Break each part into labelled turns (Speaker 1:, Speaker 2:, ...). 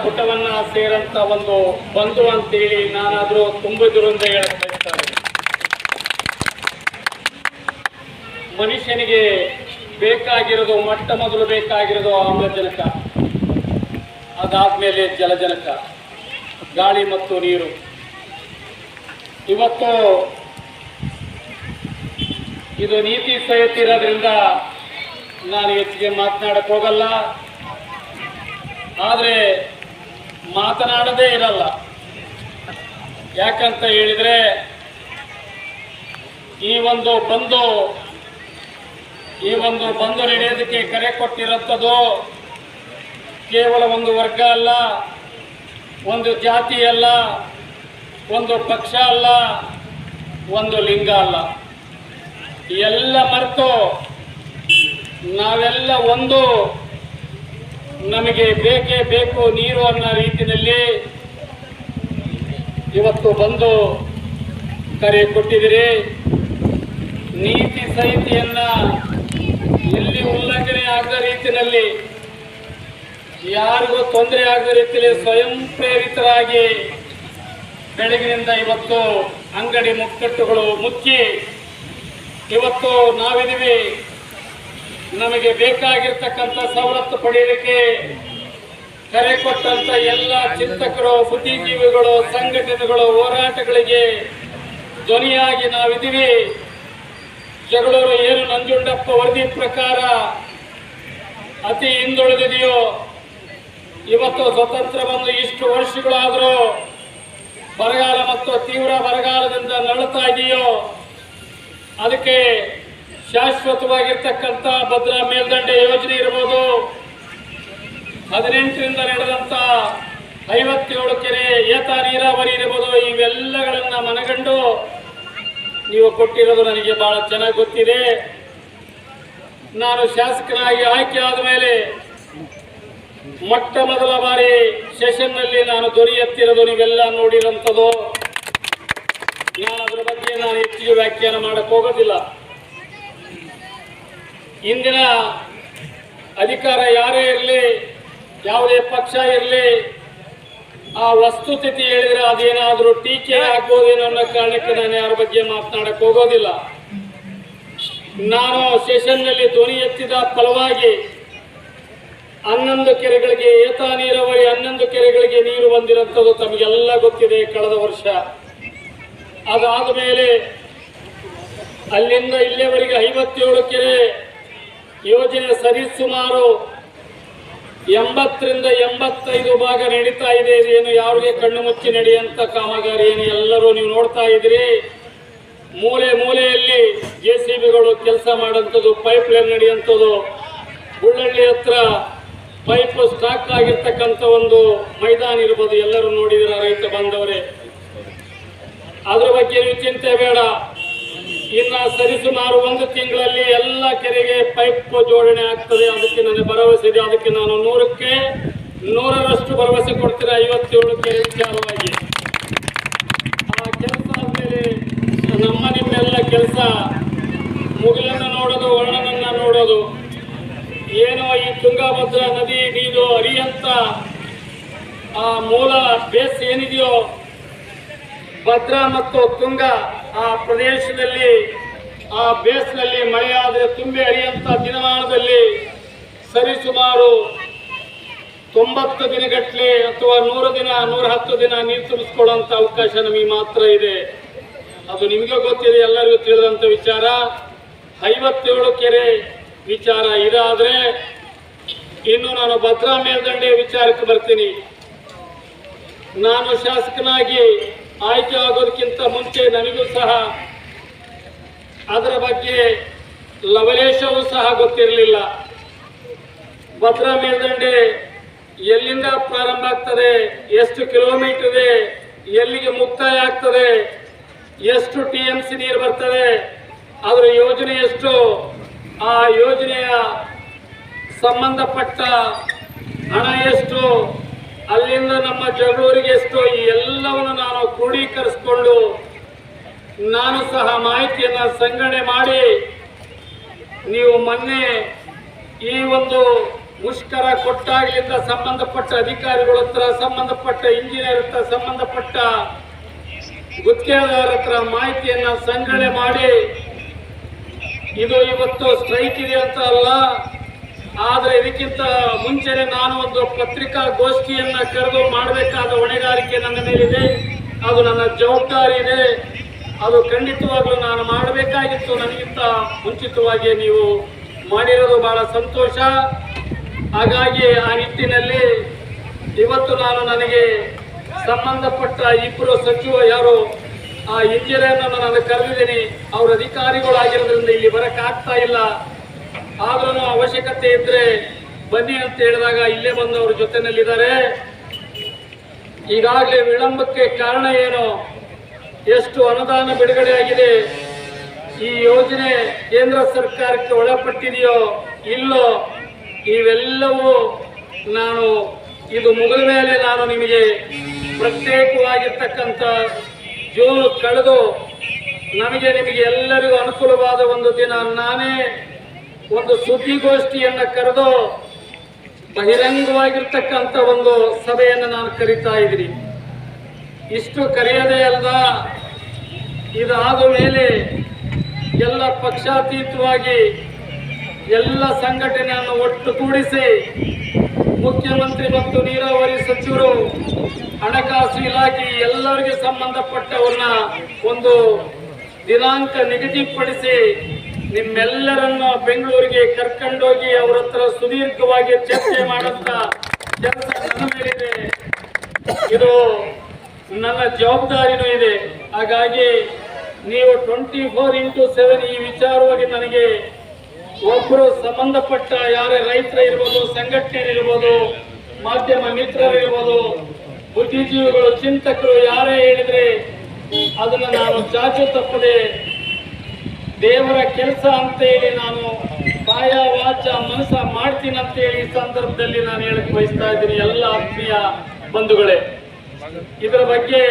Speaker 1: ಪುಟವನ್ನ ಸೇರಂತ ಒಂದು ಬಂಧು ಅಂತೇಳಿ ನಾನಾದರೂ ತುಂಬಿದುರಿಂದ ಹೇಳಕ್ ಬಯಸ್ತಾರೆ. ಮನುಷ್ಯನಿಗೆ ಬೇಕಾಗಿರೋದು ಮೊಟ್ಟ ಮೊದಲು ಬೇಕಾಗಿರೋದು ಆಮ್ಲಜನಕ, ಅದಾದ್ಮೇಲೆ ಜಲಜನಕ, ಗಾಳಿ ಮತ್ತು ನೀರು. ಇವತ್ತು ಇದು ನೀತಿ ಸಂಹಿತೆ ಇರೋದ್ರಿಂದ ನಾನು ಹೆಚ್ಚಿಗೆ ಮಾತನಾಡಕ್ಕೆ ಹೋಗಲ್ಲ, ಆದರೆ ಮಾತನಾಡದೇ ಇರಲ್ಲ. ಯಾಕಂತ ಹೇಳಿದರೆ ಈ ಒಂದು ಬಂದು ನಡೆಯೋದಕ್ಕೆ ಕರೆ ಕೊಟ್ಟಿರುವಂಥದ್ದು ಕೇವಲ ಒಂದು ವರ್ಗ ಅಲ್ಲ, ಒಂದು ಜಾತಿ ಅಲ್ಲ, ಒಂದು ಪಕ್ಷ ಅಲ್ಲ, ಒಂದು ಲಿಂಗ ಅಲ್ಲ. ಎಲ್ಲ ಮರೆತು ನಾವೆಲ್ಲ ಒಂದು, ನಮಗೆ ಬೇಕೇ ಬೇಕು ನೀರು ಅನ್ನೋ ರೀತಿಯಲ್ಲಿ ಇವತ್ತು ಬಂದು ಕರೆ ಕೊಟ್ಟಿದ್ದೀರಿ. ನೀತಿ ಸಂಹಿತೆಯನ್ನ ಎಲ್ಲಿ ಉಲ್ಲಂಘನೆ ಆಗದ ರೀತಿಯಲ್ಲಿ, ಯಾರಿಗೂ ತೊಂದರೆ ಆಗದ ರೀತಿಯಲ್ಲಿ ಸ್ವಯಂ ಪ್ರೇರಿತರಾಗಿ ಬೆಳಗಿನಿಂದ ಇವತ್ತು ಅಂಗಡಿ ಮುಕ್ಕಟ್ಟುಗಳು ಮುಚ್ಚಿ ಇವತ್ತು ನಾವಿದ್ದೀವಿ. ನಮಗೆ ಬೇಕಾಗಿರ್ತಕ್ಕಂಥ ಸವಲತ್ತು ಪಡೆಯಲಿಕ್ಕೆ ಕರೆ ಕೊಟ್ಟಂತ ಎಲ್ಲ ಚಿಂತಕರು, ಬುದ್ಧಿಜೀವಿಗಳು, ಸಂಘಟನೆಗಳು, ಹೋರಾಟಗಳಿಗೆ ಧ್ವನಿಯಾಗಿ ನಾವಿದ್ದೀವಿ. ಜಗಳೂರು ಏನು ನಂಜುಂಡಪ್ಪ ವರದಿ ಪ್ರಕಾರ ಅತಿ ಹಿಂದುಳಿದಿದೆಯೋ, ಇವತ್ತು ಸ್ವತಂತ್ರ ಬಂದು ಇಷ್ಟು ವರ್ಷಗಳಾದರೂ ಬರಗಾಲ ಮತ್ತು ತೀವ್ರ ಬರಗಾಲದಿಂದ ನರಳುತ್ತಾ ಇದೆಯೋ, ಅದಕ್ಕೆ ಶಾಶ್ವತವಾಗಿರ್ತಕ್ಕಂಥ ಭದ್ರಾ ಮೇಲ್ದಂಡೆ ಯೋಜನೆ ಇರ್ಬೋದು, 18ರಿಂದ ನಡೆದಂಥ 57 ಕೆರೆ ಏತ ನೀರಾವರಿ ಇರ್ಬೋದು, ಇವೆಲ್ಲಗಳನ್ನ ಮನಗಂಡು ನೀವು ಕೊಟ್ಟಿರೋದು ನನಗೆ ಬಹಳ ಚೆನ್ನಾಗಿ ಗೊತ್ತಿದೆ. ನಾನು ಶಾಸಕನಾಗಿ ಆಯ್ಕೆ ಆದ ಮೇಲೆ ಮೊಟ್ಟ ಮೊದಲ ಬಾರಿ ಸೆಷನ್ನಲ್ಲಿ ನಾನು ಧ್ವನಿ ಎತ್ತಿರೋದು ನೀವೆಲ್ಲ ನೋಡಿರೋಂಥದ್ದು. ನಾನು ಅದರ ಬಗ್ಗೆ ಹೆಚ್ಚಿಗೆ ವ್ಯಾಖ್ಯಾನ ಮಾಡಕ್ಕೆ ಹೋಗೋದಿಲ್ಲ. ಇಂದಿನ ಅಧಿಕಾರ ಯಾರೇ ಇರಲಿ, ಯಾವುದೇ ಪಕ್ಷ ಇರಲಿ, ಆ ವಸ್ತುಸ್ಥಿತಿ ಹೇಳಿದ್ರೆ ಅದೇನಾದರೂ ಟೀಕೆ ಆಗ್ಬೋದೇನೋ ಅನ್ನೋ ಕಾರಣಕ್ಕೆ ನಾನು ಯಾರ ಬಗ್ಗೆ ಮಾತನಾಡಕ್ಕೆ ಹೋಗೋದಿಲ್ಲ. ನಾನು ಸೆಷನ್ನಲ್ಲಿ ಧ್ವನಿ ಎತ್ತಿದ ಫಲವಾಗಿ 11 ಕೆರೆಗಳಿಗೆ ಏತ ನೀರಾವರಿ 11 ಕೆರೆಗಳಿಗೆ ನೀರು ಬಂದಿರುವಂಥದ್ದು ತಮಗೆಲ್ಲ ಗೊತ್ತಿದೆ ಕಳೆದ ವರ್ಷ. ಅದಾದ ಮೇಲೆ ಅಲ್ಲಿಂದ ಇಲ್ಲಿಯವರೆಗೆ 57 ಕೆರೆ ಯೋಜನೆ ಸರಿಸುಮಾರು 80ರಿಂದ 85 ಭಾಗ ನಡೀತಾ ಇದೆ. ಇದೇನು ಯಾರಿಗೆ ಕಣ್ಣು ಮುಚ್ಚಿ ನಡೆಯುವಂಥ ಕಾಮಗಾರಿ ಏನು, ಎಲ್ಲರೂ ನೀವು ನೋಡ್ತಾ ಇದ್ದೀರಿ. ಮೂಲೆ ಮೂಲೆಯಲ್ಲಿ JCBಗಳು ಕೆಲಸ ಮಾಡೋಂಥದ್ದು, ಪೈಪ್ ಲೈನ್ ನಡೆಯುವಂಥದ್ದು, ಗುಳ್ಳಳ್ಳಿ ಹತ್ರ ಪೈಪ್ ಸ್ಟಾಕ್ ಆಗಿರ್ತಕ್ಕಂಥ ಒಂದು ಮೈದಾನ ಇರ್ಬೋದು, ಎಲ್ಲರೂ ನೋಡಿದಿರ ರೈತ ಬಾಂಧವರೇ. ಅದ್ರ ಬಗ್ಗೆ ನೀವು ಚಿಂತೆ ಬೇಡ. ಇನ್ನು ಸರಿಸುಮಾರು 1 ತಿಂಗಳಲ್ಲಿ ಎಲ್ಲ ಕೆರೆಗೆ ಪೈಪ್ ಜೋಡಣೆ ಆಗ್ತದೆ. ಅದಕ್ಕೆ ನನಗೆ ಭರವಸೆ ಇದೆ. ಅದಕ್ಕೆ ನಾನು 100ಕ್ಕೆ 100ರಷ್ಟು ಭರವಸೆ ಕೊಡ್ತೀನಿ. 57 ಕೆರೆ ವಿಚಾರವಾಗಿ ಆ ಕೆಲಸ ಆದಮೇಲೆ ನಿಮ್ಮೆಲ್ಲ ಕೆಲಸ ಮುಗಿಲನ್ನು ನೋಡೋದು, ವರ್ಣನನ್ನ ನೋಡೋದು. ಏನೋ ಈ ತುಂಗಭದ್ರಾ ನದಿ ನೀರು ಹರಿಯಂತ ಆ ಮೂಲ ಬೇಸ್ ಏನಿದೆಯೋ, ಭದ್ರಾ ಮತ್ತು ತುಂಗ ಆ ಪ್ರದೇಶದಲ್ಲಿ ಆ ಬೇಸ್ನಲ್ಲಿ ಮಳೆಯಾದರೆ ತುಂಬಿ ಹರಿಯಂತ ದಿನಮಾನದಲ್ಲಿ ಸರಿಸುಮಾರು 90 ದಿನಗಟ್ಟಲೆ ಅಥವಾ 100 ದಿನ 110 ದಿನ ನೀರು ತುಂಬಿಸ್ಕೊಳ್ಳುವಂಥ ಅವಕಾಶ ನಮಗೆ ಮಾತ್ರ ಇದೆ. ಅದು ನಿಮಗೆ ಗೊತ್ತಿದೆ, ಎಲ್ಲರಿಗೂ ತಿಳಿದಂಥ ವಿಚಾರ. 57 ಕೆರೆ ವಿಚಾರ ಇದಾದರೆ ಇನ್ನು ನಾನು ಭದ್ರಾ ಮೇಲ್ದಂಡೆ ವಿಚಾರಕ್ಕೆ ಬರ್ತೀನಿ. ನಾನು ಶಾಸಕನಾಗಿ ಆಯ್ಕೆ ಆಗೋದಕ್ಕಿಂತ ಮುಂಚೆ ನನಗೂ ಸಹ ಅದರ ಬಗ್ಗೆ ಲವಲೇಶವೂ ಸಹ ಗೊತ್ತಿರಲಿಲ್ಲ. ಭದ್ರಾ ಮೇಲ್ದಂಡೆ ಎಲ್ಲಿಂದ ಪ್ರಾರಂಭ ಆಗ್ತದೆ, ಎಷ್ಟು ಕಿಲೋಮೀಟರ್ ಇದೆ, ಎಲ್ಲಿಗೆ ಮುಕ್ತಾಯ ಆಗ್ತದೆ, ಎಷ್ಟು TMC ನೀರು ಬರ್ತದೆ, ಅದರ ಯೋಜನೆ ಎಷ್ಟು, ಆ ಯೋಜನೆಯ ಸಂಬಂಧಪಟ್ಟ ಹಣ ಎಷ್ಟು, ಅಲ್ಲಿಂದ ನಮ್ಮ ಜಗಳೂರಿಗೆ ಎಷ್ಟು, ಈ ಎಲ್ಲವನ್ನು ನಾನು ಕ್ರೋಢೀಕರಿಸಿಕೊಂಡು ನಾನು ಸಹ ಮಾಹಿತಿಯನ್ನು ಸಂಗ್ರಹಣೆ ಮಾಡಿ ನೀವು ಮೊನ್ನೆ ಈ ಒಂದು ಮುಷ್ಕರ ಕೊಟ್ಟಾಗಲಿಂದ ಸಂಬಂಧಪಟ್ಟ ಅಧಿಕಾರಿಗಳ ಹತ್ರ, ಸಂಬಂಧಪಟ್ಟ ಇಂಜಿನಿಯರ್ ಹತ್ರ, ಸಂಬಂಧಪಟ್ಟ ಗುತ್ತಿಗೆದಾರರ ಹತ್ರ ಮಾಹಿತಿಯನ್ನ ಸಂಗ್ರಹಣೆ ಮಾಡಿ ಇದು ಇವತ್ತು ಸ್ಟ್ರೈಕ್ ಇದೆ ಅಂತ ಅಲ್ಲ, ಆದ್ರೆ ಇದಕ್ಕಿಂತ ಮುಂಚೆನೆ ನಾನು ಒಂದು ಪತ್ರಿಕಾಗೋಷ್ಠಿಯನ್ನ ಕರೆದು ಮಾಡಬೇಕಾದ ಹೊಣೆಗಾರಿಕೆ ನನ್ನ ಮೇಲಿದೆ. ಅದು ನನ್ನ ಜವಾಬ್ದಾರಿ ಇದೆ. ಅದು ಖಂಡಿತವಾಗ್ಲೂ ನಾನು ಮಾಡಬೇಕಾಗಿತ್ತು. ನನಗಿಂತ ಮುಂಚಿತವಾಗಿ ನೀವು ಮಾಡಿರೋದು ಬಹಳ ಸಂತೋಷ. ಹಾಗಾಗಿ ಆ ನಿಟ್ಟಿನಲ್ಲಿ ಇವತ್ತು ನನಗೆ ಸಂಬಂಧಪಟ್ಟ ಇಬ್ಬರು ಸಚಿವ ಯಾರು ಆ ಇಂಜಿನಿಯರ್ನ ನಾನು ಕರೆದಿದ್ದೀನಿ. ಅವ್ರ ಅಧಿಕಾರಿಗಳಾಗಿರೋದ್ರಿಂದ ಇಲ್ಲಿ ಬರಕ್ಕಾಗ್ತಾ ಇಲ್ಲ. ಆದ್ರೂ ಅವಶ್ಯಕತೆ ಇದ್ರೆ ಬನ್ನಿ ಅಂತ ಹೇಳಿದಾಗ ಇಲ್ಲೇ ಬಂದು ಅವ್ರ ಜೊತೆನಲ್ಲಿದ್ದಾರೆ. ಈಗಾಗಲೇ ವಿಳಂಬಕ್ಕೆ ಕಾರಣ ಏನು, ಎಷ್ಟು ಅನುದಾನ ಬಿಡುಗಡೆ ಆಗಿದೆ, ಈ ಯೋಜನೆ ಕೇಂದ್ರ ಸರ್ಕಾರಕ್ಕೆ ಒಳಪಟ್ಟಿದೆಯೋ ಇಲ್ಲೋ, ಇವೆಲ್ಲವೂ ನಾನು ಇದು ಮುಗಿದ ಮೇಲೆ ನಾನು ನಿಮಗೆ ಪ್ರತ್ಯೇಕವಾಗಿರ್ತಕ್ಕಂಥ ಜೂನ್ ಕಳೆದು ನಿಮಗೆ ಎಲ್ಲರಿಗೂ ಅನುಕೂಲವಾದ ಒಂದು ದಿನ ನಾನೇ ಒಂದು ಸುದ್ದಿಗೋಷ್ಠಿಯನ್ನ ಕರೆದು ಬಹಿರಂಗವಾಗಿರ್ತಕ್ಕಂಥ ಒಂದು ಸಭೆಯನ್ನು ನಾನು ಕರೀತಾ ಇದ್ದೀನಿ. ಇಷ್ಟು ಕರೆಯದೇ ಅಲ್ಲ, ಇದಾದ ಮೇಲೆ ಎಲ್ಲ ಪಕ್ಷಾತೀತವಾಗಿ ಎಲ್ಲ ಸಂಘಟನೆಯನ್ನು ಒಟ್ಟುಗೂಡಿಸಿ ಮುಖ್ಯಮಂತ್ರಿ ಮತ್ತು ನೀರಾವರಿ ಸಚಿವರು, ಹಣಕಾಸು ಇಲಾಖೆ ಎಲ್ಲರಿಗೆ ಸಂಬಂಧಪಟ್ಟವ್ರನ್ನ ಒಂದು ದಿನಾಂಕ ನಿಗದಿಪಡಿಸಿ ನಿಮ್ಮೆಲ್ಲರನ್ನು ಬೆಂಗಳೂರಿಗೆ ಕರ್ಕೊಂಡೋಗಿ ಅವರ ಹತ್ರ ಸುದೀರ್ಘವಾಗಿ ಚರ್ಚೆ ಮಾಡಂತ ಕೆಲಸ ನನ್ನ ಮೇಲಿದೆ. ಇದು ನನ್ನ ಜವಾಬ್ದಾರಿನೂ ಇದೆ. ಹಾಗಾಗಿ ನೀವು 24x7 ಈ ವಿಚಾರವಾಗಿ ನನಗೆ ಒಬ್ಬರು ಸಂಬಂಧಪಟ್ಟ ಯಾರೇ ರೈತರು ಇರ್ಬೋದು, ಸಂಘಟನೆಗಳಿರ್ಬೋದು, ಮಾಧ್ಯಮ ಮಿತ್ರರಿರ್ಬೋದು, ಬುದ್ಧಿಜೀವಿಗಳು, ಚಿಂತಕರು ಯಾರೇ ಹೇಳಿದ್ರೆ ಅದನ್ನ ನಾನು ಚಾಚು ತಪ್ಪದೆ ದೇವರ ಕೆಲಸ ಅಂತ ಹೇಳಿ ನಾನು ಕಾಯ ವಾಚ ಮನಸ ಮಾಡ್ತೀನಿ ಅಂತ ಹೇಳಿ ಈ ಸಂದರ್ಭದಲ್ಲಿ ನಾನು ಹೇಳಕ್ ಬಯಸ್ತಾ ಇದ್ದೀನಿ. ಎಲ್ಲ ಆತ್ಮೀಯ ಬಂಧುಗಳೇ, ಇದರ ಬಗ್ಗೆ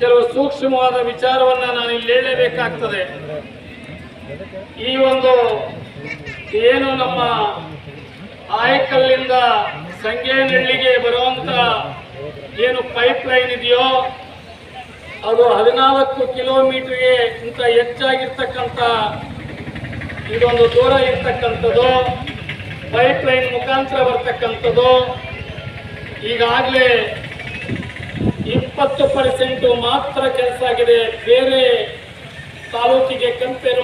Speaker 1: ಕೆಲವು ಸೂಕ್ಷ್ಮವಾದ ವಿಚಾರವನ್ನ ನಾನು ಇಲ್ಲಿ ಹೇಳಲೇಬೇಕಾಗ್ತದೆ. ಈ ಒಂದು ಏನು ನಮ್ಮ ಆಯಕಲ್ಲಿಂದ ಸಂಗೇನಹಳ್ಳಿಗೆ ಬರುವಂತ ಏನು ಪೈಪ್ ಲೈನ್ ಇದೆಯೋ ಅದು 14 ಕಿಲೋಮೀಟರ್ಗೆ ಇಂತ ಹೆಚ್ಚಾಗಿರ್ತಕ್ಕಂಥ ಇದೊಂದು ದೂರ ಇರ್ತಕ್ಕಂಥದ್ದು, ಪೈಪ್ ಲೈನ್ ಮುಖಾಂತರ ಬರ್ತಕ್ಕಂಥದ್ದು. ಈಗಾಗಲೇ 20% ಮಾತ್ರ ಕೆಲಸ ಆಗಿದೆ. ಬೇರೆ ತಾಲೂಕಿಗೆ ಕಂಪೇರ್